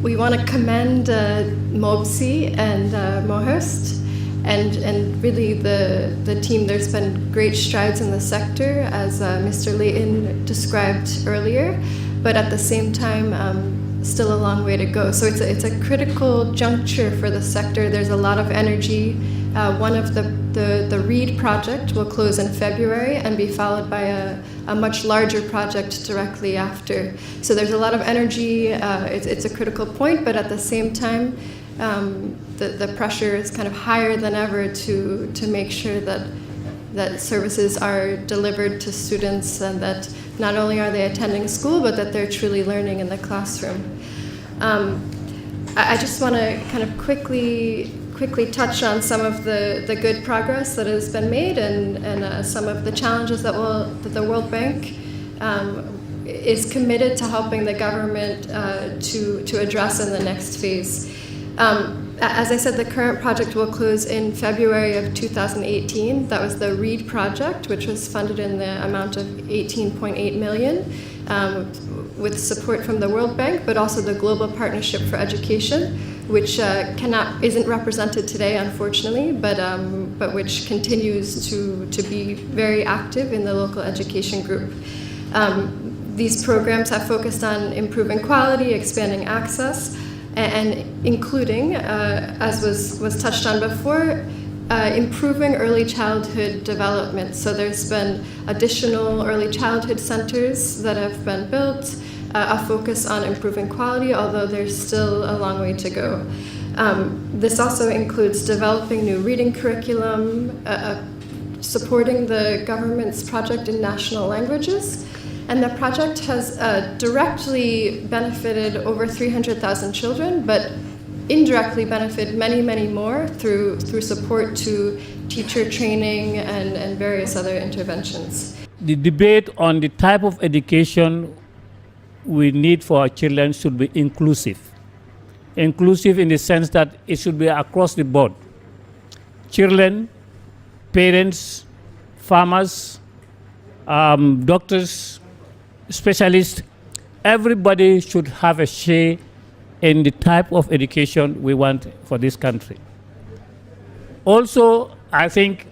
We want to commend Mobsy and Mohurst and really the team. There's been great strides in the sector, as Mr. Layton described earlier, but at the same time, still a long way to go. So it's a critical juncture for the sector. There's a lot of energy. One of the READ project will close in February and be followed by a much larger project directly after. So there's a lot of energy. It's a critical point, but at the same time, the pressure is kind of higher than ever to make sure that services are delivered to students and that not only are they attending school, but that they're truly learning in the classroom. I just want to kind of quickly touch on some of the good progress that has been made and some of the challenges that the World Bank is committed to helping the government to address in the next phase. As I said, the current project will close in February of 2018. That was the READ project, which was funded in the amount of 18.8 million, with support from the World Bank, but also the Global Partnership for Education, which isn't represented today, unfortunately, but which continues to be very active in the local education group. These programs have focused on improving quality, expanding access, and including, as was touched on before, improving early childhood development. So there's been additional early childhood centers that have been built, a focus on improving quality, although there's still a long way to go. This also includes developing new reading curriculum, supporting the government's project in national languages, and the project has directly benefited over 300,000 children, but indirectly benefited many, many more through support to teacher training and various other interventions. The debate on the type of education we need for our children should be inclusive. Inclusive in the sense that it should be across the board. Children, parents, farmers, doctors, specialists, everybody should have a share in the type of education we want for this country. Also, I think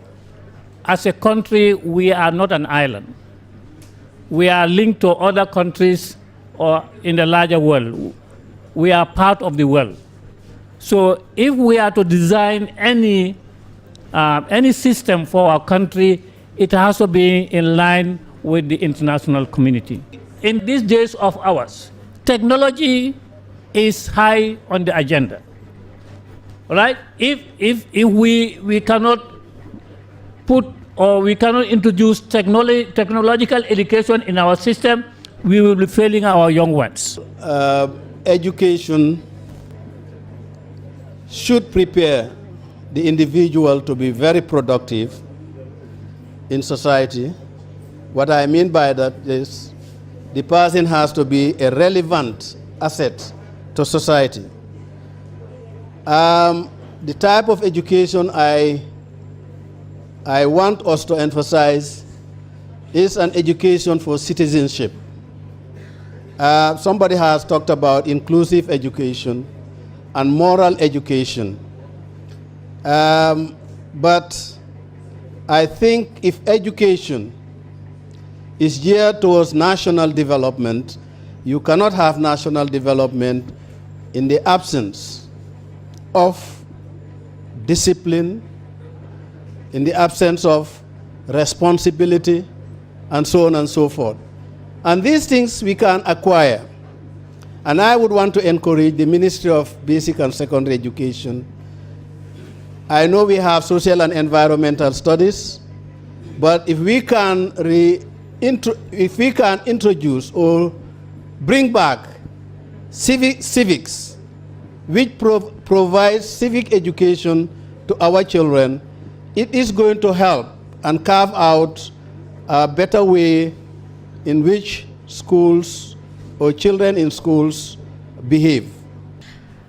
as a country, we are not an island. We are linked to other countries or in the larger world. We are part of the world. So if we are to design any system for our country, it has to be in line with the international community. In these days of ours, technology is high on the agenda, right? If we cannot put or we cannot introduce technological education in our system, we will be failing our young ones. Education should prepare the individual to be very productive in society. What I mean by that is the person has to be a relevant asset to society. The type of education I want us to emphasize is an education for citizenship. Somebody has talked about inclusive education and moral education. But I think if education is geared towards national development, you cannot have national development in the absence of discipline, in the absence of responsibility, and so on and so forth. And these things we can acquire. And I would want to encourage the Ministry of Basic and Secondary Education. I know we have social and environmental studies, but if we can introduce or bring back civics, which provides civic education to our children, it is going to help and carve out a better way in which schools or children in schools behave.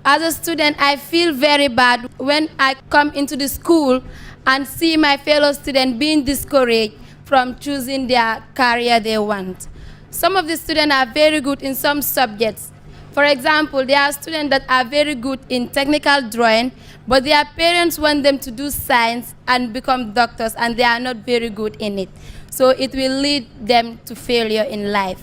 As a student, I feel very bad when I come into the school and see my fellow students being discouraged from choosing their career they want. Some of the students are very good in some subjects, For example, there are students that are very good in technical drawing, but their parents want them to do science and become doctors, and they are not very good in it. So it will lead them to failure in life.